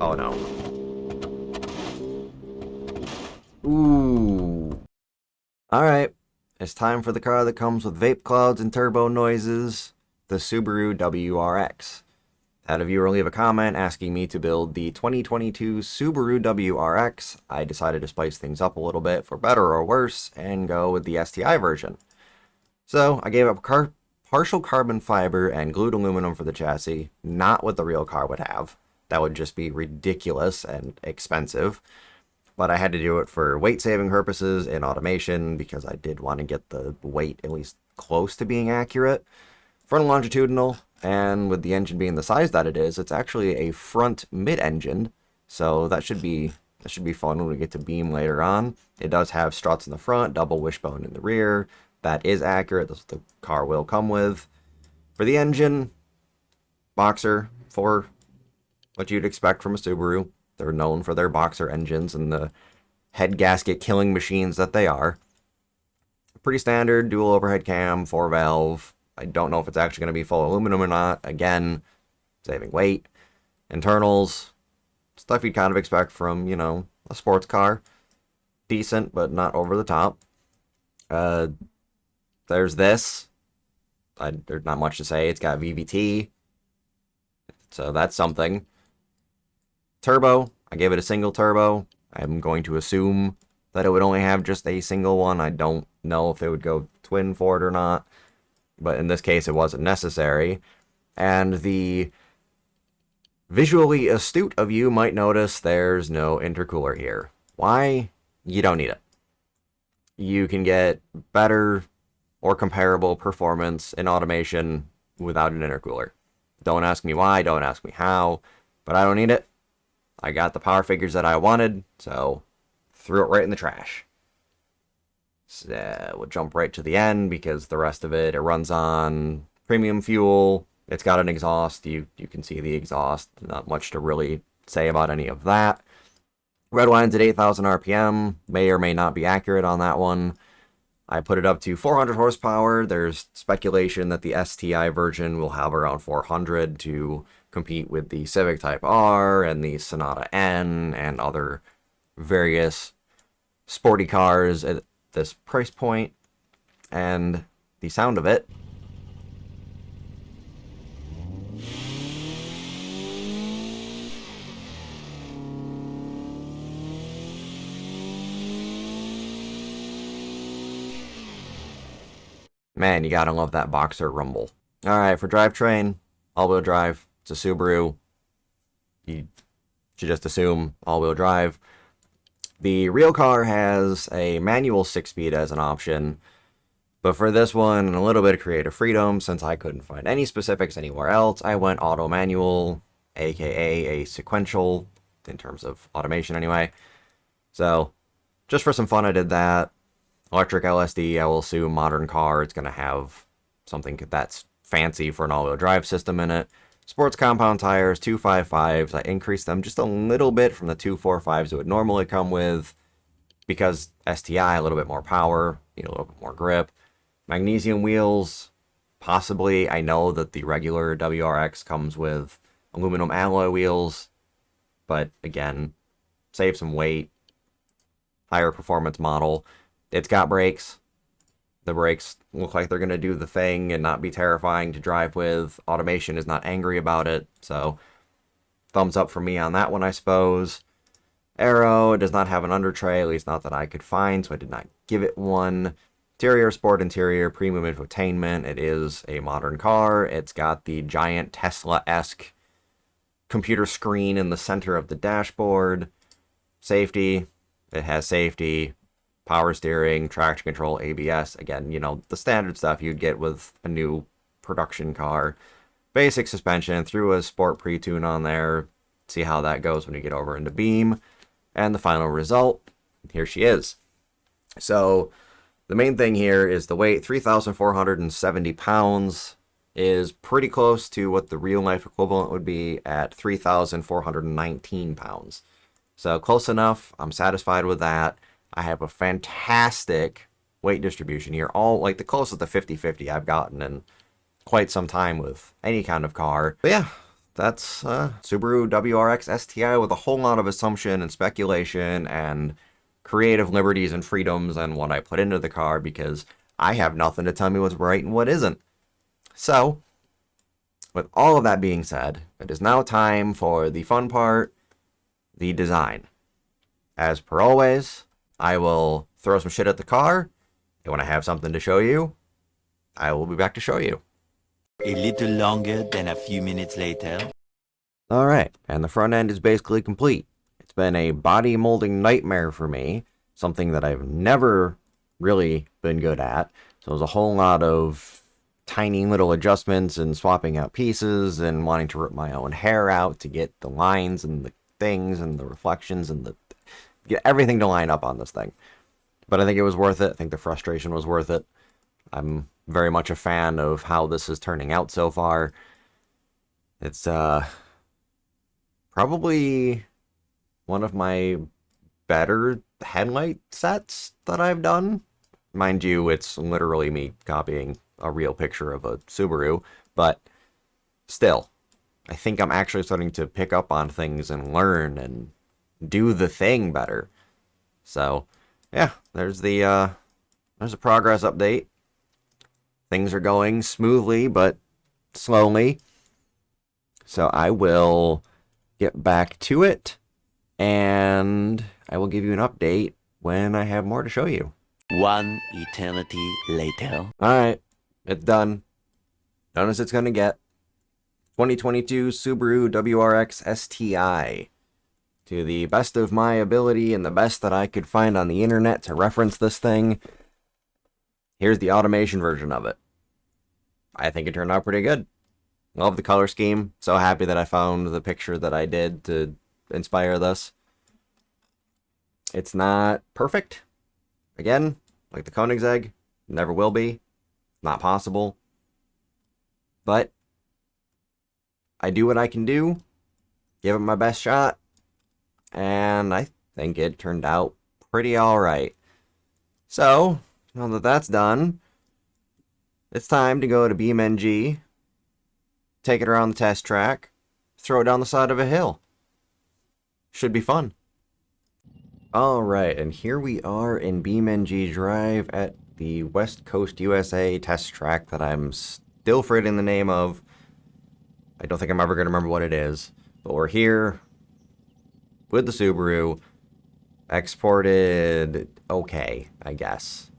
Oh no. Ooh. Alright. It's time for the car that comes with vape clouds and turbo noises, the Subaru WRX. Had a viewer leave a comment asking me to build the 2022 Subaru WRX. I decided to spice things up a little bit for better or worse and go with the STI version. So I gave up partial carbon fiber and glued aluminum for the chassis, not what the real car would have. That would just be ridiculous and expensive. But I had to do it for weight saving purposes and automation because I did want to get the weight at least close to being accurate. Front longitudinal, and with the engine being the size that it is, it's actually a front mid-engine, so that should be fun when we get to beam later on. It does have struts in the front, double wishbone in the rear. That is accurate. That's what the car will come with. For the engine, boxer for what you'd expect from a Subaru. They're known for their boxer engines and the head gasket killing machines that they are. Pretty standard, dual overhead cam, 4-valve. I don't know if it's actually going to be full aluminum or not. Again, saving weight. Internals, stuff you'd kind of expect from, you know, a sports car. Decent, but not over the top. There's this. There's not much to say. It's got VVT. So that's something. Turbo, I gave it a single turbo. I'm going to assume that it would only have just a single one. I don't know if they would go twin for it or not. But in this case, it wasn't necessary. And the visually astute of you might notice there's no intercooler here. Why? You don't need it. You can get better or comparable performance in automation without an intercooler. Don't ask me why, don't ask me how, but I don't need it. I got the power figures that I wanted, so threw it right in the trash. So we'll jump right to the end because the rest of it runs on premium fuel. It's got an exhaust. You can see the exhaust. Not much to really say about any of that. Red line's at 8,000 RPM. May or may not be accurate on that one. I put it up to 400 horsepower. There's speculation that the STI version will have around 400 to compete with the Civic Type R and the Sonata N and other various sporty cars at this price point. And the sound of it, man, you gotta love that boxer rumble. Alright, for drivetrain, all-wheel drive. It's a Subaru. You should just assume all-wheel drive. The real car has a manual 6-speed as an option, but for this one, a little bit of creative freedom, since I couldn't find any specifics anywhere else, I went auto manual, aka a sequential, in terms of automation anyway. So, just for some fun, I did that. Electric LSD, I will assume modern car, it's going to have something that's fancy for an all-wheel drive system in it. Sports compound tires, 255s. I increased them just a little bit from the 245s it would normally come with because STI, a little bit more power, a little bit more grip. Magnesium wheels, possibly. I know that the regular WRX comes with aluminum alloy wheels, but again, save some weight, higher performance model. It's got brakes. The brakes look like they're going to do the thing and not be terrifying to drive with. Automation is not angry about it, so thumbs up for me on that one, I suppose. Aero, it does not have an under tray, at least not that I could find, so I did not give it one. Interior, sport interior, premium infotainment. It is a modern car. It's got the giant Tesla-esque computer screen in the center of the dashboard. Safety, it has safety. Power steering, traction control, ABS. Again, the standard stuff you'd get with a new production car. Basic suspension, threw a sport pre-tune on there. See how that goes when you get over into beam. And the final result, here she is. So, the main thing here is the weight, 3,470 pounds, is pretty close to what the real life equivalent would be at 3,419 pounds. So, close enough. I'm satisfied with that. I have a fantastic weight distribution here. All like the closest to 50-50 I've gotten in quite some time with any kind of car. But yeah, that's Subaru WRX STI with a whole lot of assumption and speculation and creative liberties and freedoms and what I put into the car because I have nothing to tell me what's right and what isn't. So, with all of that being said, it is now time for the fun part, the design. As per always, I will throw some shit at the car, and when I have something to show you, I will be back to show you. A little longer than a few minutes later. Alright, and the front end is basically complete. It's been a body molding nightmare for me, something that I've never really been good at. So there's a whole lot of tiny little adjustments and swapping out pieces and wanting to rip my own hair out to get the lines and the things and the reflections and get everything to line up on this thing. But I think it was worth it. I think the frustration was worth it. I'm very much a fan of how this is turning out so far. It's probably one of my better headlight sets that I've done. Mind you, it's literally me copying a real picture of a Subaru, but still, I think I'm actually starting to pick up on things and learn and do the thing better. So, yeah, there's a progress update. Things are going smoothly, but slowly. So I will get back to it, and I will give you an update when I have more to show you. One eternity later. Alright, it's done. Done as it's gonna get. 2022 Subaru WRX STI. To the best of my ability and the best that I could find on the internet to reference this thing, here's the automation version of it. I think it turned out pretty good. Love the color scheme. So happy that I found the picture that I did to inspire this. It's not perfect. Again, like the Koenigsegg, never will be. Not possible. But I do what I can do. Give it my best shot. And I think it turned out pretty alright. So, now that that's done, it's time to go to beamng, take it around the test track, throw it down the side of a hill. Should be fun. Alright, and here we are in beamng Drive at the West Coast USA test track that I'm still forgetting the name of. I don't think I'm ever going to remember what it is. But we're here with the Subaru, exported okay, I guess.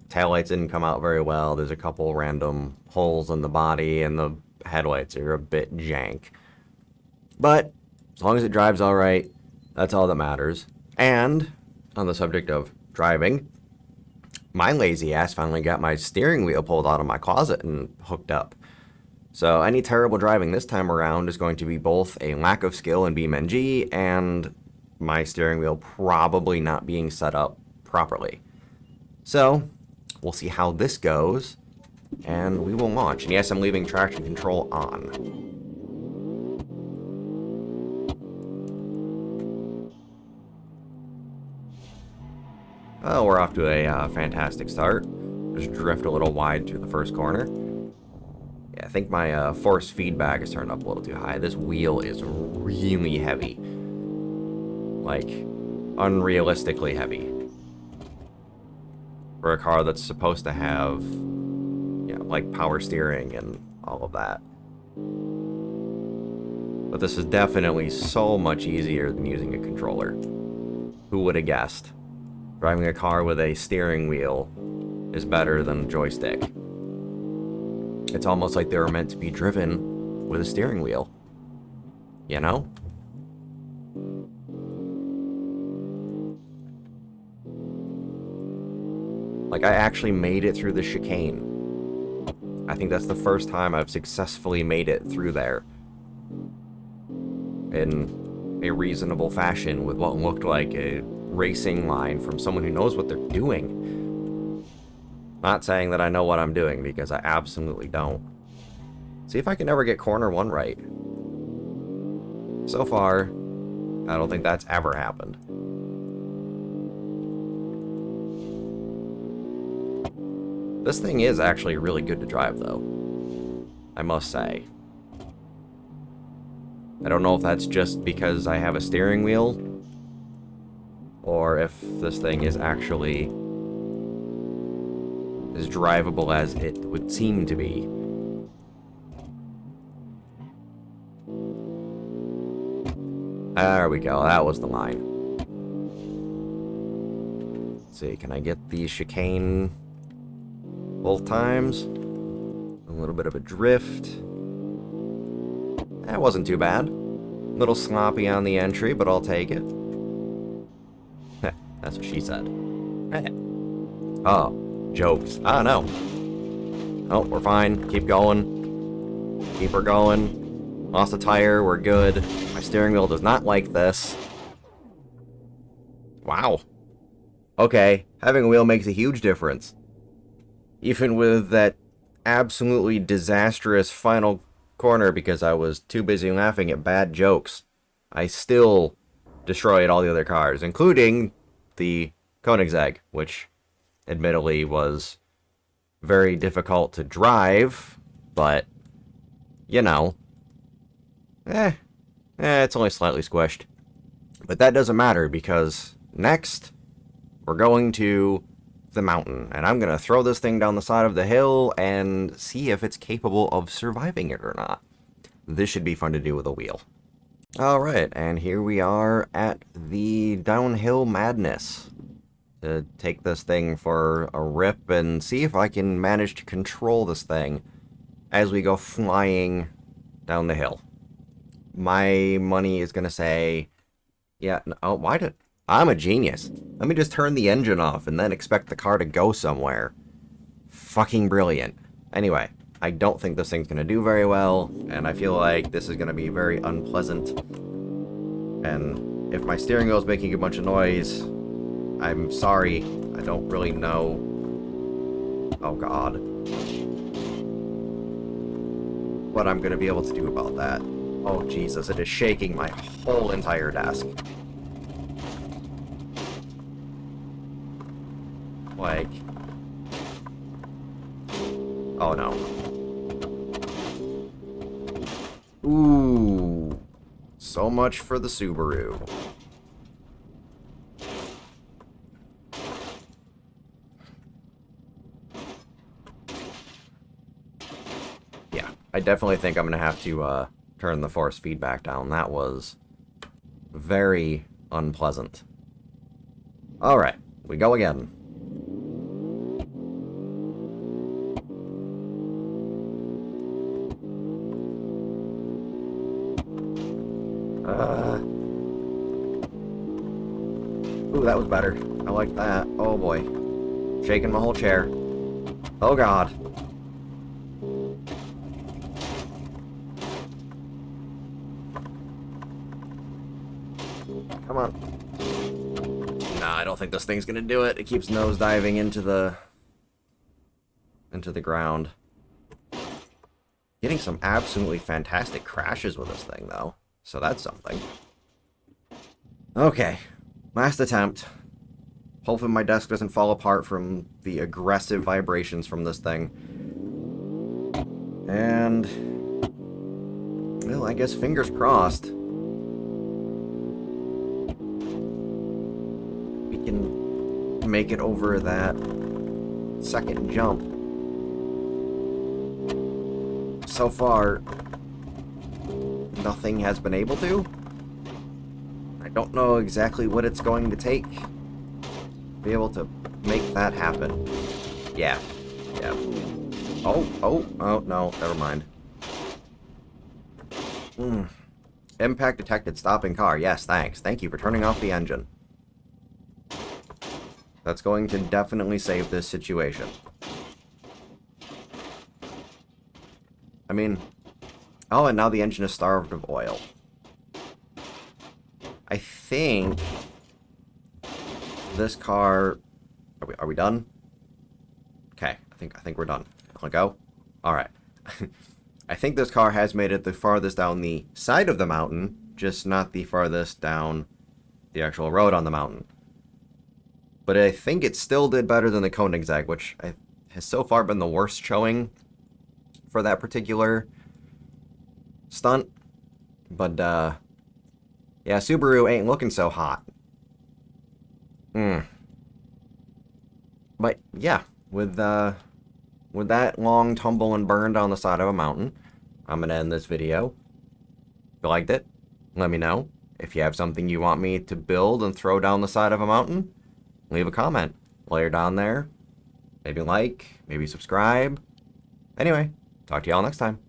Taillights didn't come out very well. There's a couple random holes in the body, and the headlights are a bit jank. But as long as it drives all right, that's all that matters. And on the subject of driving, my lazy ass finally got my steering wheel pulled out of my closet and hooked up. So any terrible driving this time around is going to be both a lack of skill in beamng and my steering wheel probably not being set up properly. So we'll see how this goes, and we will launch. And yes, I'm leaving traction control on. Oh, we're off to a fantastic start. Just drift a little wide through the first corner. Yeah, I think my force feedback is turned up a little too high. This wheel is really heavy. Like, unrealistically heavy. For a car that's supposed to have, you know, like power steering and all of that. But this is definitely so much easier than using a controller. Who would have guessed? Driving a car with a steering wheel is better than a joystick. It's almost like they were meant to be driven with a steering wheel. You know? Like, I actually made it through the chicane. I think that's the first time I've successfully made it through there in a reasonable fashion with what looked like a racing line from someone who knows what they're doing. Not saying that I know what I'm doing, because I absolutely don't. See if I can ever get corner one right. So far, I don't think that's ever happened. This thing is actually really good to drive, though. I must say. I don't know if that's just because I have a steering wheel, or if this thing is actually as drivable as it would seem to be. There we go, that was the line. Let's see, can I get the chicane both times? A little bit of a drift. That wasn't too bad. A little sloppy on the entry, but I'll take it. That's what she said. Oh, jokes. Oh, no. Oh, we're fine. Keep going. Keep her going. Lost a tire. We're good. My steering wheel does not like this. Wow. Okay, having a wheel makes a huge difference. Even with that absolutely disastrous final corner because I was too busy laughing at bad jokes, I still destroyed all the other cars, including the Koenigsegg, which admittedly was very difficult to drive, but, you know, it's only slightly squished. But that doesn't matter because next we're going to the mountain, and I'm going to throw this thing down the side of the hill and see if it's capable of surviving it or not. This should be fun to do with a wheel. Alright, and here we are at the downhill madness. To take this thing for a rip and see if I can manage to control this thing as we go flying down the hill. My money is going to say, yeah, oh, why did... I'm a genius. Let me just turn the engine off and then expect the car to go somewhere. Fucking brilliant. Anyway, I don't think this thing's going to do very well, and I feel like this is going to be very unpleasant. And if my steering wheel is making a bunch of noise, I'm sorry. I don't really know. Oh, God. What I'm going to be able to do about that. Oh, Jesus, it is shaking my whole entire desk. Like... Oh, no. Ooh. So much for the Subaru. Yeah, I definitely think I'm going to have to turn the force feedback down. That was very unpleasant. Alright, we go again. Ooh, that was better. I like that. Oh boy. Shaking my whole chair. Oh God. Come on. Nah, I don't think this thing's gonna do it. It keeps nosediving into the ground. Getting some absolutely fantastic crashes with this thing, though. So that's something. Okay. Last attempt. Hoping my desk doesn't fall apart from the aggressive vibrations from this thing. And... well, I guess fingers crossed. We can make it over that second jump. So far, nothing has been able to. I don't know exactly what it's going to take to be able to make that happen. Yeah. Yeah. Oh, no, never mind. Impact detected, stopping car. Yes, thanks. Thank you for turning off the engine. That's going to definitely save this situation. I mean... oh, and now the engine is starved of oil. I think this car... Are we done? Okay, I think we're done. I'll go. Alright. I think this car has made it the farthest down the side of the mountain, just not the farthest down the actual road on the mountain. But I think it still did better than the Koenigsegg, which has so far been the worst showing for that particular stunt. But, yeah, Subaru ain't looking so hot. But, yeah, with that long tumble and burn down the side of a mountain, I'm gonna end this video. If you liked it, let me know. If you have something you want me to build and throw down the side of a mountain, leave a comment while you're down there. Maybe like, maybe subscribe. Anyway, talk to y'all next time.